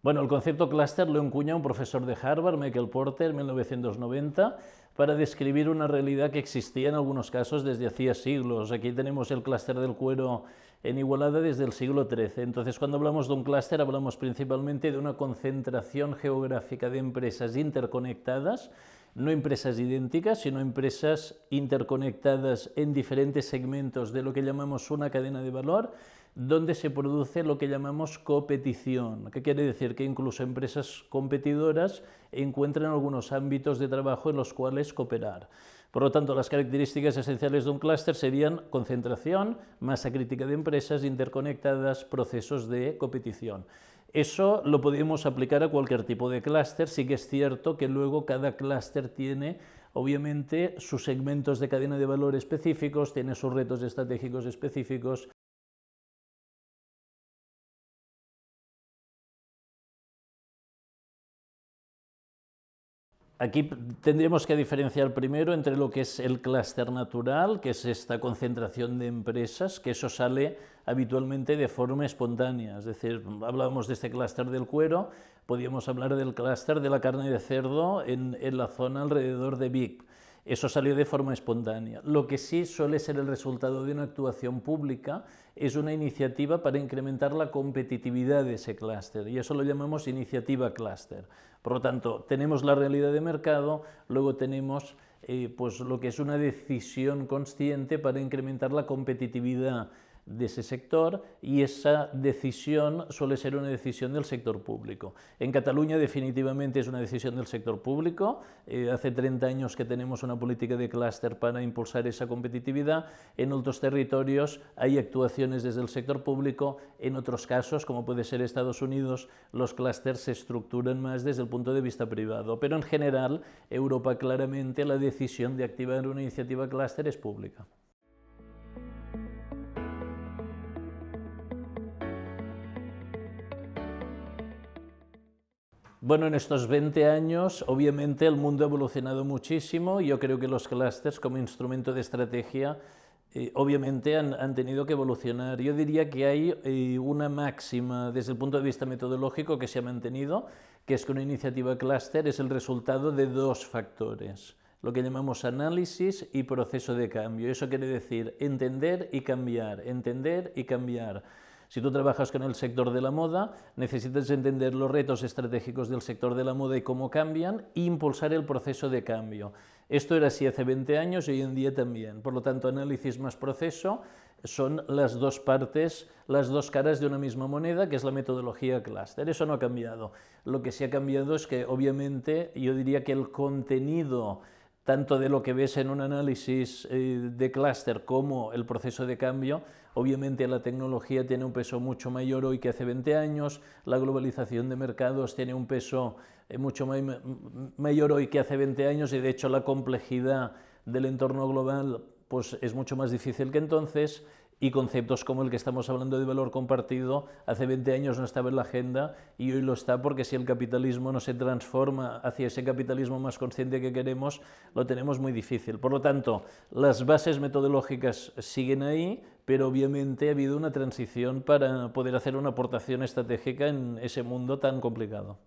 Bueno, el concepto clúster lo encuña un profesor de Harvard, Michael Porter, en 1990, para describir una realidad que existía en algunos casos desde hacía siglos. Aquí tenemos el clúster del cuero en Igualada desde el siglo XIII. Entonces, cuando hablamos de un clúster, hablamos principalmente de una concentración geográfica de empresas interconectadas, no empresas idénticas, sino empresas interconectadas en diferentes segmentos de lo que llamamos una cadena de valor, donde se produce lo que llamamos competición. ¿Qué quiere decir? Que incluso empresas competidoras encuentran algunos ámbitos de trabajo en los cuales cooperar. Por lo tanto, las características esenciales de un clúster serían concentración, masa crítica de empresas interconectadas, procesos de competición. Eso lo podemos aplicar a cualquier tipo de clúster. Sí que es cierto que luego cada clúster tiene, obviamente, sus segmentos de cadena de valor específicos, tiene sus retos estratégicos específicos. Aquí tendríamos que diferenciar primero entre lo que es el clúster natural, que es esta concentración de empresas, que eso sale habitualmente de forma espontánea. Es decir, hablábamos de este clúster del cuero, podríamos hablar del clúster de la carne de cerdo en la zona alrededor de Vic. Eso salió de forma espontánea. Lo que sí suele ser el resultado de una actuación pública es una iniciativa para incrementar la competitividad de ese clúster, y eso lo llamamos iniciativa clúster. Por lo tanto, tenemos la realidad de mercado, luego tenemos pues lo que es una decisión consciente para incrementar la competitividad de ese sector, y esa decisión suele ser una decisión del sector público. En Cataluña definitivamente es una decisión del sector público. Hace 30 años que tenemos una política de clúster para impulsar esa competitividad. En otros territorios hay actuaciones desde el sector público. En otros casos, como puede ser Estados Unidos, los clústeres se estructuran más desde el punto de vista privado. Pero en general, Europa claramente la decisión de activar una iniciativa clúster es pública. Bueno, en estos 20 años, obviamente, el mundo ha evolucionado muchísimo, y yo creo que los clústeres como instrumento de estrategia, obviamente, han tenido que evolucionar. Yo diría que hay una máxima desde el punto de vista metodológico que se ha mantenido, que es que una iniciativa clúster es el resultado de dos factores, lo que llamamos análisis y proceso de cambio. Eso quiere decir entender y cambiar, entender y cambiar. Si tú trabajas con el sector de la moda, necesitas entender los retos estratégicos del sector de la moda y cómo cambian, e impulsar el proceso de cambio. Esto era así hace 20 años y hoy en día también. Por lo tanto, análisis más proceso son las dos partes, las dos caras de una misma moneda, que es la metodología clúster. Eso no ha cambiado. Lo que sí ha cambiado es que, obviamente, yo diría que el contenido tanto de lo que ves en un análisis de clúster como el proceso de cambio, obviamente la tecnología tiene un peso mucho mayor hoy que hace 20 años, la globalización de mercados tiene un peso mucho mayor hoy que hace 20 años, y de hecho la complejidad del entorno global pues, es mucho más difícil que entonces, y conceptos como el que estamos hablando de valor compartido hace 20 años no estaba en la agenda, y hoy lo está, porque si el capitalismo no se transforma hacia ese capitalismo más consciente que queremos, lo tenemos muy difícil. Por lo tanto, las bases metodológicas siguen ahí, pero obviamente ha habido una transición para poder hacer una aportación estratégica en ese mundo tan complicado.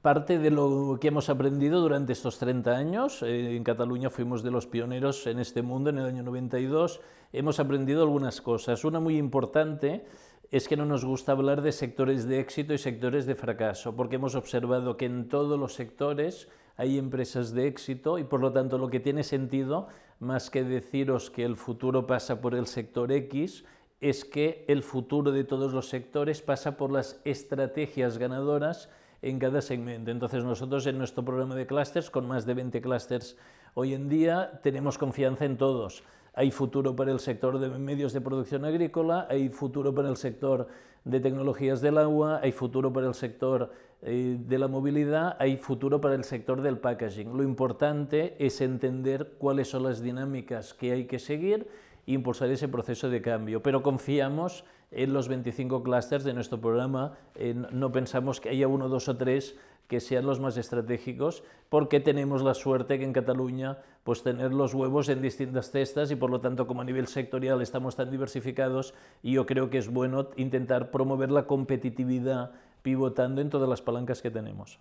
Parte de lo que hemos aprendido durante estos 30 años, en Cataluña fuimos de los pioneros en este mundo en el año 92, hemos aprendido algunas cosas. Una muy importante es que no nos gusta hablar de sectores de éxito y sectores de fracaso, porque hemos observado que en todos los sectores hay empresas de éxito, y por lo tanto lo que tiene sentido, más que deciros que el futuro pasa por el sector X, es que el futuro de todos los sectores pasa por las estrategias ganadoras en cada segmento. Entonces nosotros en nuestro programa de clústeres, con más de 20 clústeres hoy en día, tenemos confianza en todos. Hay futuro para el sector de medios de producción agrícola, hay futuro para el sector de tecnologías del agua, hay futuro para el sector de la movilidad, hay futuro para el sector del packaging. Lo importante es entender cuáles son las dinámicas que hay que seguir e impulsar ese proceso de cambio, pero confiamos en los 25 clústeres de nuestro programa, no pensamos que haya uno, dos o tres que sean los más estratégicos, porque tenemos la suerte que en Cataluña pues tener los huevos en distintas cestas y por lo tanto como a nivel sectorial estamos tan diversificados y yo creo que es bueno intentar promover la competitividad pivotando en todas las palancas que tenemos.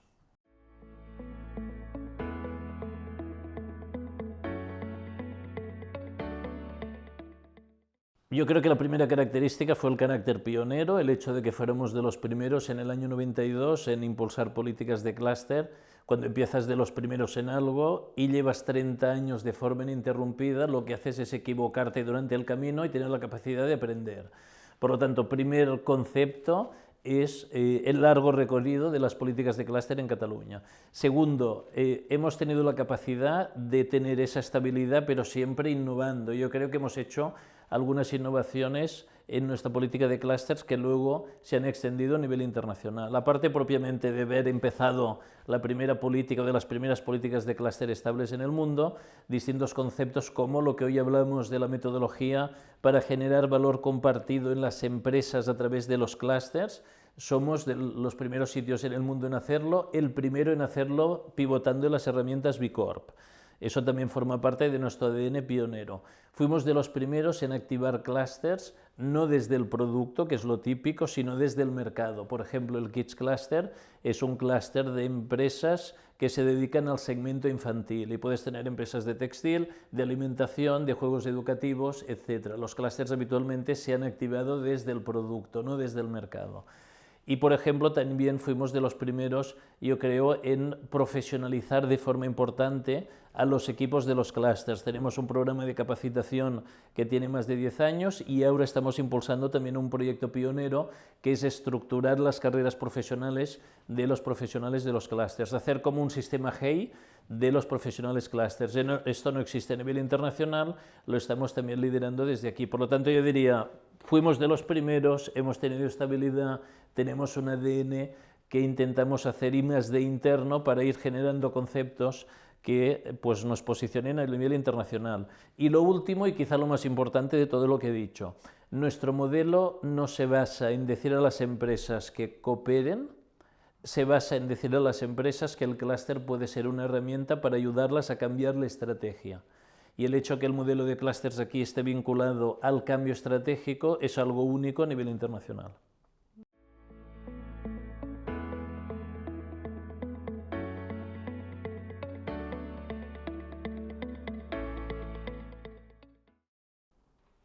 Yo creo que la primera característica fue el carácter pionero, el hecho de que fuéramos de los primeros en el año 92 en impulsar políticas de clúster. Cuando empiezas de los primeros en algo y llevas 30 años de forma ininterrumpida, lo que haces es equivocarte durante el camino y tener la capacidad de aprender. Por lo tanto, primer concepto es el largo recorrido de las políticas de clúster en Cataluña. Segundo, hemos tenido la capacidad de tener esa estabilidad, pero siempre innovando. Yo creo que hemos hecho algunas innovaciones en nuestra política de clústeres que luego se han extendido a nivel internacional. Aparte propiamente de haber empezado la primera política o de las primeras políticas de clúster estables en el mundo, distintos conceptos como lo que hoy hablamos de la metodología para generar valor compartido en las empresas a través de los clústeres. Somos de los primeros sitios en el mundo en hacerlo, el primero en hacerlo pivotando en las herramientas B Corp. Eso también forma parte de nuestro ADN pionero. Fuimos de los primeros en activar clústeres, no desde el producto, que es lo típico, sino desde el mercado. Por ejemplo, el Kids Cluster es un clúster de empresas que se dedican al segmento infantil y puedes tener empresas de textil, de alimentación, de juegos educativos, etc. Los clústeres habitualmente se han activado desde el producto, no desde el mercado. Y, por ejemplo, también fuimos de los primeros, yo creo, en profesionalizar de forma importante a los equipos de los clústeres. Tenemos un programa de capacitación que tiene más de 10 años y ahora estamos impulsando también un proyecto pionero que es estructurar las carreras profesionales de los profesionales de los clústeres, hacer como un sistema GEI de los profesionales clústeres. Esto no existe a nivel internacional, lo estamos también liderando desde aquí. Por lo tanto, yo diría, fuimos de los primeros, hemos tenido estabilidad, tenemos un ADN que intentamos hacer I+D interno para ir generando conceptos que pues, nos posicionen a nivel internacional. Y lo último, y quizá lo más importante de todo lo que he dicho, nuestro modelo no se basa en decir a las empresas que cooperen, se basa en decir a las empresas que el clúster puede ser una herramienta para ayudarlas a cambiar la estrategia. Y el hecho que el modelo de clústeres aquí esté vinculado al cambio estratégico es algo único a nivel internacional.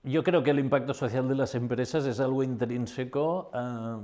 Yo creo que el impacto social de las empresas es algo intrínseco a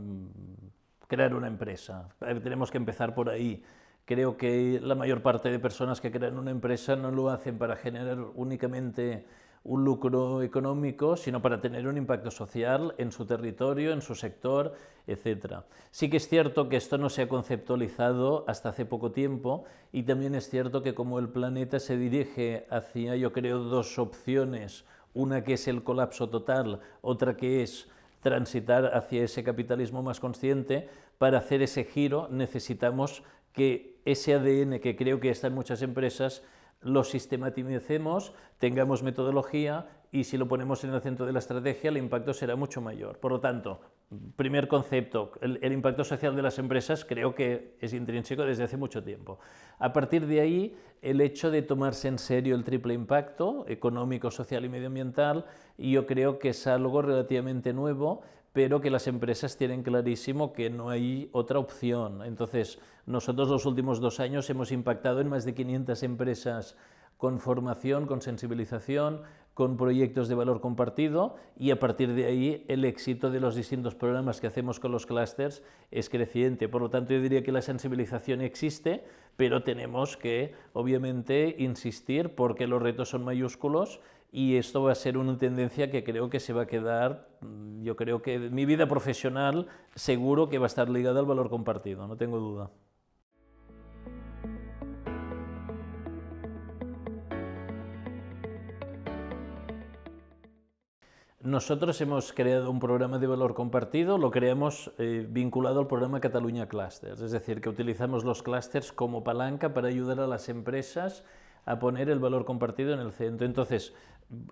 crear una empresa. Tenemos que empezar por ahí. Creo que la mayor parte de personas que crean una empresa no lo hacen para generar únicamente un lucro económico, sino para tener un impacto social en su territorio, en su sector, etc. Sí que es cierto que esto no se ha conceptualizado hasta hace poco tiempo y también es cierto que como el planeta se dirige hacia, yo creo, dos opciones, una que es el colapso total, otra que es transitar hacia ese capitalismo más consciente. Para hacer ese giro necesitamos que ese ADN que creo que está en muchas empresas lo sistematicemos, tengamos metodología y si lo ponemos en el centro de la estrategia el impacto será mucho mayor. Por lo tanto, primer concepto, el impacto social de las empresas creo que es intrínseco desde hace mucho tiempo. A partir de ahí, el hecho de tomarse en serio el triple impacto, económico, social y medioambiental, yo creo que es algo relativamente nuevo, pero que las empresas tienen clarísimo que no hay otra opción. Entonces, nosotros los últimos 2 años hemos impactado en más de 500 empresas con formación, con sensibilización, con proyectos de valor compartido y a partir de ahí el éxito de los distintos programas que hacemos con los clústeres es creciente. Por lo tanto, yo diría que la sensibilización existe, pero tenemos que, obviamente, insistir porque los retos son mayúsculos y esto va a ser una tendencia que creo que se va a quedar, yo creo que mi vida profesional seguro que va a estar ligada al valor compartido, no tengo duda. Nosotros hemos creado un programa de valor compartido, lo creamos vinculado al programa Catalunya Clusters, es decir, que utilizamos los clústeres como palanca para ayudar a las empresas a poner el valor compartido en el centro. Entonces,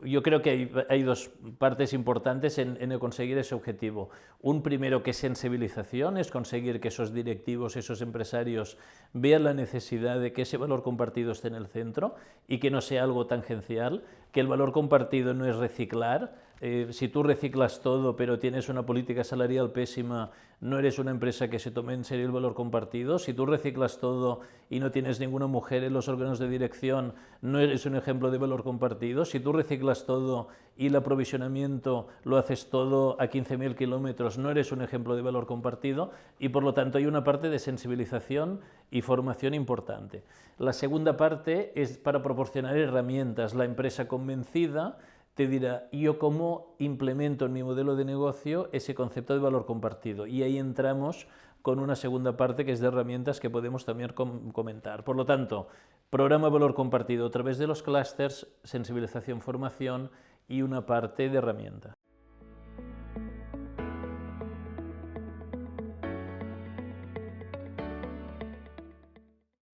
yo creo que hay dos partes importantes en conseguir ese objetivo. Un primero, que es sensibilización, es conseguir que esos directivos, esos empresarios vean la necesidad de que ese valor compartido esté en el centro y que no sea algo tangencial, que el valor compartido no es reciclar. Si tú reciclas todo pero tienes una política salarial pésima, no eres una empresa que se tome en serio el valor compartido. Si tú reciclas todo y no tienes ninguna mujer en los órganos de dirección, no eres un ejemplo de valor compartido. Si tú reciclas todo y el aprovisionamiento lo haces todo a 15.000 kilómetros, no eres un ejemplo de valor compartido, y por lo tanto hay una parte de sensibilización y formación importante. La segunda parte es para proporcionar herramientas. La empresa convencida te dirá, ¿yo cómo implemento en mi modelo de negocio ese concepto de valor compartido? Y ahí entramos con una segunda parte que es de herramientas que podemos también comentar. Por lo tanto, programa valor compartido a través de los clústeres, sensibilización, formación y una parte de herramienta.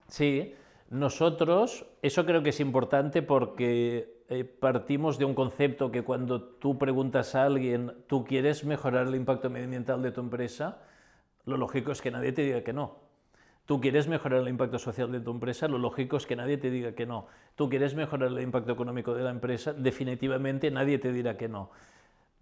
Sí, nosotros, eso creo que es importante porque partimos de un concepto que cuando tú preguntas a alguien, ¿tú quieres mejorar el impacto medioambiental de tu empresa? Lo lógico es que nadie te diga que no. ¿Tú quieres mejorar el impacto social de tu empresa? Lo lógico es que nadie te diga que no. ¿Tú quieres mejorar el impacto económico de la empresa? Definitivamente nadie te dirá que no.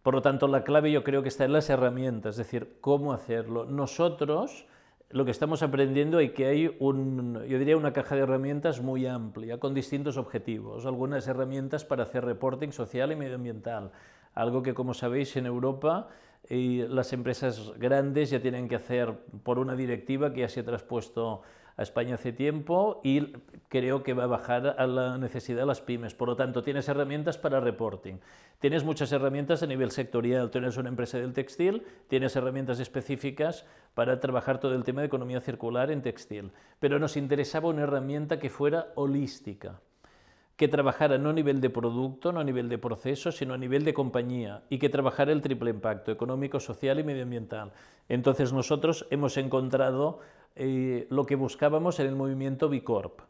Por lo tanto, la clave yo creo que está en las herramientas, es decir, cómo hacerlo. Nosotros lo que estamos aprendiendo es que hay yo diría una caja de herramientas muy amplia, con distintos objetivos. Algunas herramientas para hacer reporting social y medioambiental, algo que, como sabéis, en Europa las empresas grandes ya tienen que hacer por una directiva que ya se ha traspuesto a España hace tiempo y creo que va a bajar a la necesidad de las pymes. Por lo tanto, tienes herramientas para reporting. Tienes muchas herramientas a nivel sectorial. Tienes una empresa del textil, tienes herramientas específicas para trabajar todo el tema de economía circular en textil. Pero nos interesaba una herramienta que fuera holística, que trabajara no a nivel de producto, no a nivel de proceso, sino a nivel de compañía, y que trabajara el triple impacto económico, social y medioambiental. Entonces nosotros hemos encontrado lo que buscábamos en el movimiento B Corp.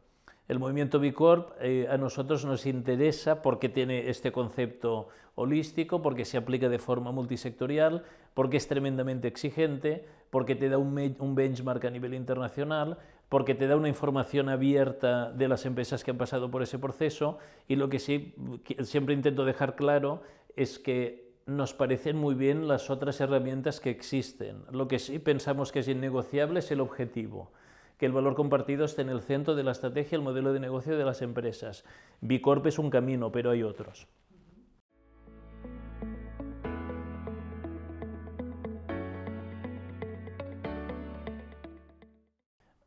El movimiento B Corp a nosotros nos interesa porque tiene este concepto holístico, porque se aplica de forma multisectorial, porque es tremendamente exigente, porque te da un benchmark a nivel internacional, porque te da una información abierta de las empresas que han pasado por ese proceso, y lo que sí siempre intento dejar claro es que nos parecen muy bien las otras herramientas que existen. Lo que sí pensamos que es innegociable es el objetivo, que el valor compartido esté en el centro de la estrategia, el modelo de negocio de las empresas. B Corp es un camino, pero hay otros.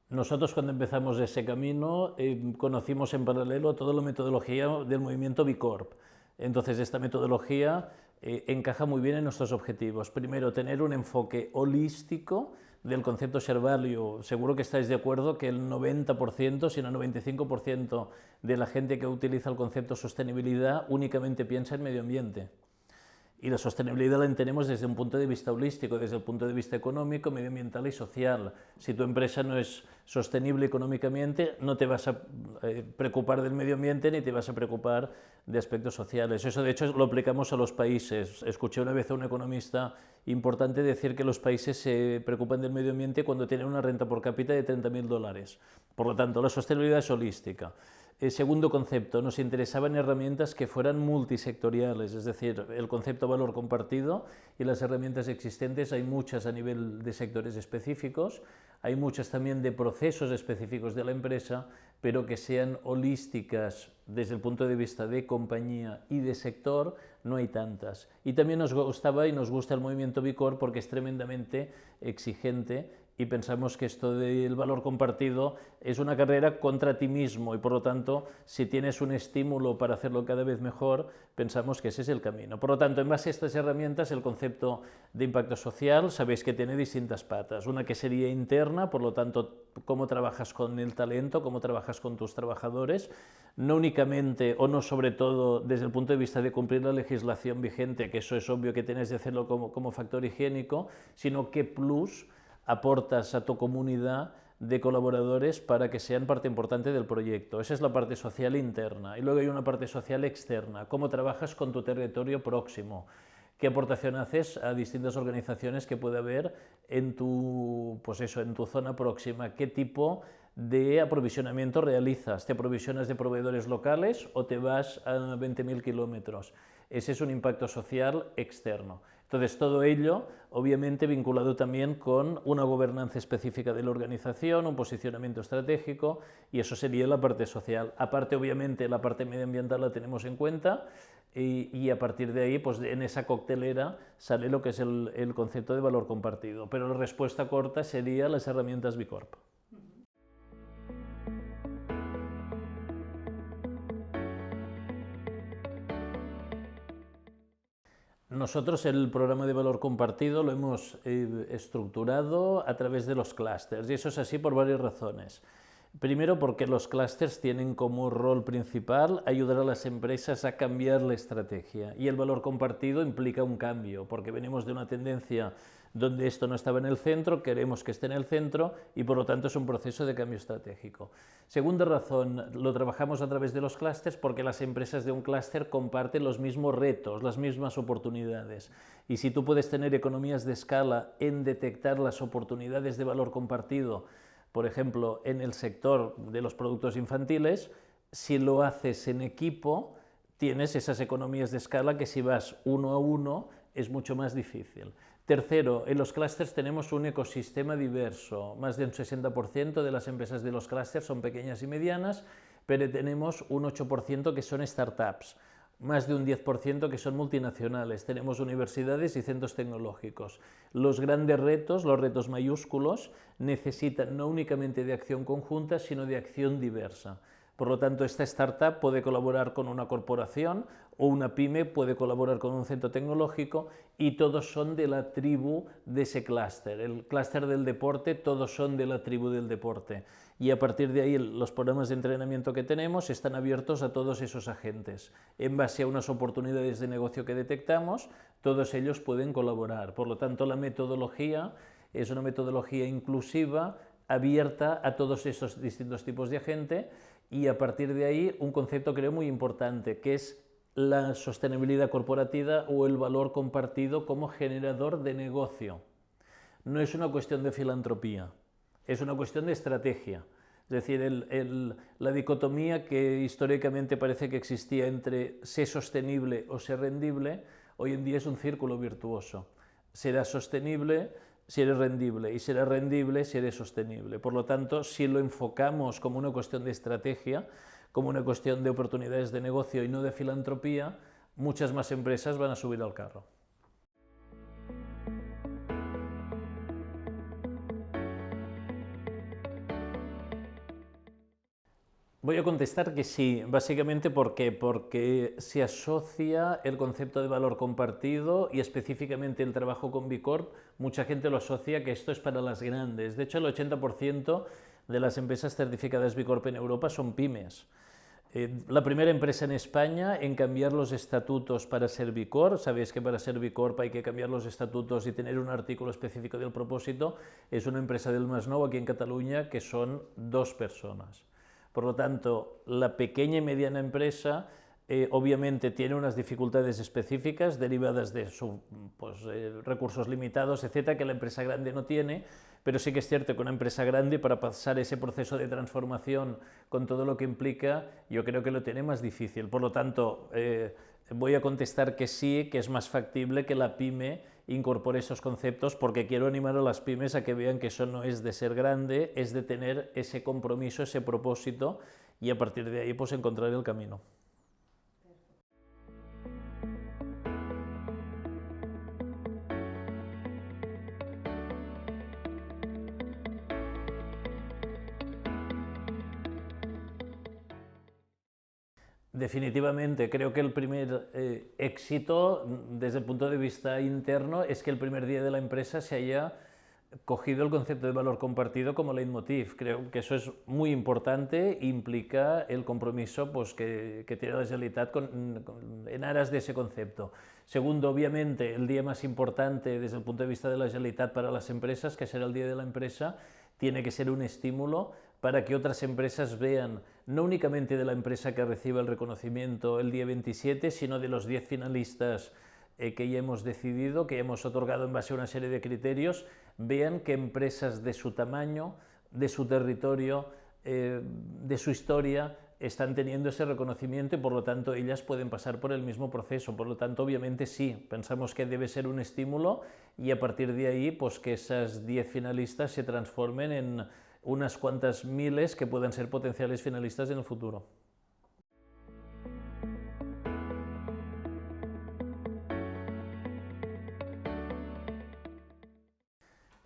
Nosotros, cuando empezamos ese camino, conocimos en paralelo toda la metodología del movimiento B Corp. Entonces, esta metodología encaja muy bien en nuestros objetivos. Primero, tener un enfoque holístico del concepto share value. Seguro que estáis de acuerdo que el 90%, si no 95% de la gente que utiliza el concepto sostenibilidad únicamente piensa en medio ambiente. Y la sostenibilidad la entendemos desde un punto de vista holístico, desde el punto de vista económico, medioambiental y social. Si tu empresa no es sostenible económicamente, no te vas a preocupar del medio ambiente ni te vas a preocupar de aspectos sociales. Eso, de hecho, lo aplicamos a los países. Escuché una vez a un economista importante decir que los países se preocupan del medio ambiente cuando tienen una renta por cápita de $30.000. Por lo tanto, la sostenibilidad es holística. Segundo concepto, nos interesaban herramientas que fueran multisectoriales, es decir, el concepto valor compartido y las herramientas existentes, hay muchas a nivel de sectores específicos, hay muchas también de procesos específicos de la empresa, pero que sean holísticas desde el punto de vista de compañía y de sector, no hay tantas. Y también nos gustaba y nos gusta el movimiento B Corp porque es tremendamente exigente, y pensamos que esto del valor compartido es una carrera contra ti mismo, y por lo tanto, si tienes un estímulo para hacerlo cada vez mejor, pensamos que ese es el camino. Por lo tanto, en base a estas herramientas, el concepto de impacto social, sabéis que tiene distintas patas. Una que sería interna, por lo tanto, cómo trabajas con el talento, cómo trabajas con tus trabajadores, no únicamente o no sobre todo desde el punto de vista de cumplir la legislación vigente, que eso es obvio que tienes de hacerlo como factor higiénico, sino qué plus aportas a tu comunidad de colaboradores para que sean parte importante del proyecto. Esa es la parte social interna. Y luego hay una parte social externa, cómo trabajas con tu territorio próximo, qué aportación haces a distintas organizaciones que puede haber en tu, pues eso, en tu zona próxima, qué tipo de aprovisionamiento realizas, te aprovisionas de proveedores locales o te vas a 20.000 kilómetros. Ese es un impacto social externo. Entonces, todo ello, obviamente, vinculado también con una gobernanza específica de la organización, un posicionamiento estratégico, y eso sería la parte social. Aparte, obviamente, la parte medioambiental la tenemos en cuenta, y a partir de ahí, pues en esa coctelera sale lo que es el concepto de valor compartido. Pero la respuesta corta sería las herramientas B Corp. Nosotros el programa de valor compartido lo hemos estructurado a través de los clústeres, y eso es así por varias razones. Primero, porque los clústeres tienen como rol principal ayudar a las empresas a cambiar la estrategia, y el valor compartido implica un cambio, porque venimos de una tendencia donde esto no estaba en el centro, queremos que esté en el centro, y por lo tanto es un proceso de cambio estratégico. Segunda razón, lo trabajamos a través de los clústeres porque las empresas de un clúster comparten los mismos retos, las mismas oportunidades, y si tú puedes tener economías de escala en detectar las oportunidades de valor compartido, por ejemplo, en el sector de los productos infantiles, si lo haces en equipo, tienes esas economías de escala que si vas uno a uno es mucho más difícil. Tercero, en los clústeres tenemos un ecosistema diverso. Más de un 60% de las empresas de los clústeres son pequeñas y medianas, pero tenemos un 8% que son startups, más de un 10% que son multinacionales, tenemos universidades y centros tecnológicos. Los grandes retos, los retos mayúsculos, necesitan no únicamente de acción conjunta, sino de acción diversa. Por lo tanto, esta startup puede colaborar con una corporación o una pyme puede colaborar con un centro tecnológico, y todos son de la tribu de ese clúster. El clúster del deporte, todos son de la tribu del deporte. Y a partir de ahí los programas de entrenamiento que tenemos están abiertos a todos esos agentes. En base a unas oportunidades de negocio que detectamos, todos ellos pueden colaborar. Por lo tanto, la metodología es una metodología inclusiva, abierta a todos esos distintos tipos de agente, y a partir de ahí un concepto creo muy importante, que es la sostenibilidad corporativa o el valor compartido como generador de negocio. No es una cuestión de filantropía, es una cuestión de estrategia. Es decir, la dicotomía que históricamente parece que existía entre ser sostenible o ser rendible, hoy en día es un círculo virtuoso. Será sostenible si eres rendible, y será rendible si eres sostenible. Por lo tanto, si lo enfocamos como una cuestión de estrategia, como una cuestión de oportunidades de negocio y no de filantropía, muchas más empresas van a subir al carro. Voy a contestar que sí, básicamente porque se asocia el concepto de valor compartido y específicamente el trabajo con B Corp, mucha gente lo asocia que esto es para las grandes. De hecho, el 80% de las empresas certificadas B Corp en Europa son pymes. La primera empresa en España en cambiar los estatutos para ser B Corp, sabéis que para ser B Corp hay que cambiar los estatutos y tener un artículo específico del propósito, es una empresa del Masnou aquí en Cataluña que son 2 personas. Por lo tanto, la pequeña y mediana empresa obviamente tiene unas dificultades específicas derivadas de sus recursos limitados, etcétera, que la empresa grande no tiene, pero sí que es cierto que una empresa grande, para pasar ese proceso de transformación con todo lo que implica, yo creo que lo tiene más difícil. Por lo tanto, voy a contestar que sí, que es más factible que la pyme incorpore esos conceptos, porque quiero animar a las pymes a que vean que eso no es de ser grande, es de tener ese compromiso, ese propósito, y a partir de ahí pues encontrar el camino. Definitivamente, creo que el primer éxito desde el punto de vista interno es que el primer día de la empresa se haya cogido el concepto de valor compartido como leitmotiv. Creo que eso es muy importante e implica el compromiso pues, que tiene la Generalitat en aras de ese concepto. Segundo, obviamente, el día más importante desde el punto de vista de la Generalitat para las empresas, que será el Día de la Empresa, tiene que ser un estímulo para que otras empresas vean, no únicamente de la empresa que reciba el reconocimiento el día 27, sino de los 10 finalistas que ya hemos decidido, que hemos otorgado en base a una serie de criterios, vean que empresas de su tamaño, de su territorio, de su historia, están teniendo ese reconocimiento y por lo tanto ellas pueden pasar por el mismo proceso. Por lo tanto, obviamente sí, pensamos que debe ser un estímulo y a partir de ahí, pues que esas 10 finalistas se transformen en unas cuantas miles que puedan ser potenciales finalistas en el futuro.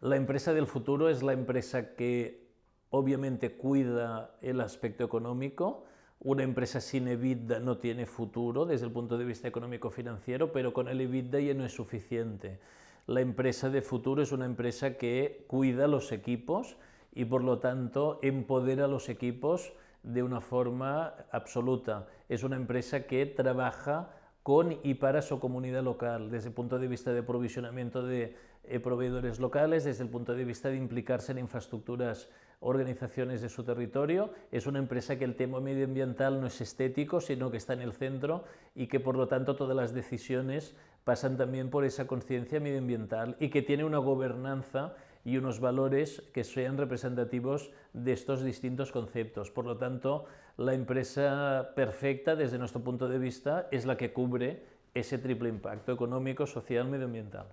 La empresa del futuro es la empresa que obviamente cuida el aspecto económico. Una empresa sin EBITDA no tiene futuro desde el punto de vista económico-financiero, pero con el EBITDA ya no es suficiente. La empresa de futuro es una empresa que cuida los equipos y por lo tanto empodera a los equipos de una forma absoluta. Es una empresa que trabaja con y para su comunidad local, desde el punto de vista de provisionamiento de proveedores locales, desde el punto de vista de implicarse en infraestructuras, organizaciones de su territorio. Es una empresa que el tema medioambiental no es estético, sino que está en el centro y que por lo tanto todas las decisiones pasan también por esa conciencia medioambiental y que tiene una gobernanza y unos valores que sean representativos de estos distintos conceptos. Por lo tanto, la empresa perfecta desde nuestro punto de vista es la que cubre ese triple impacto económico, social, medioambiental.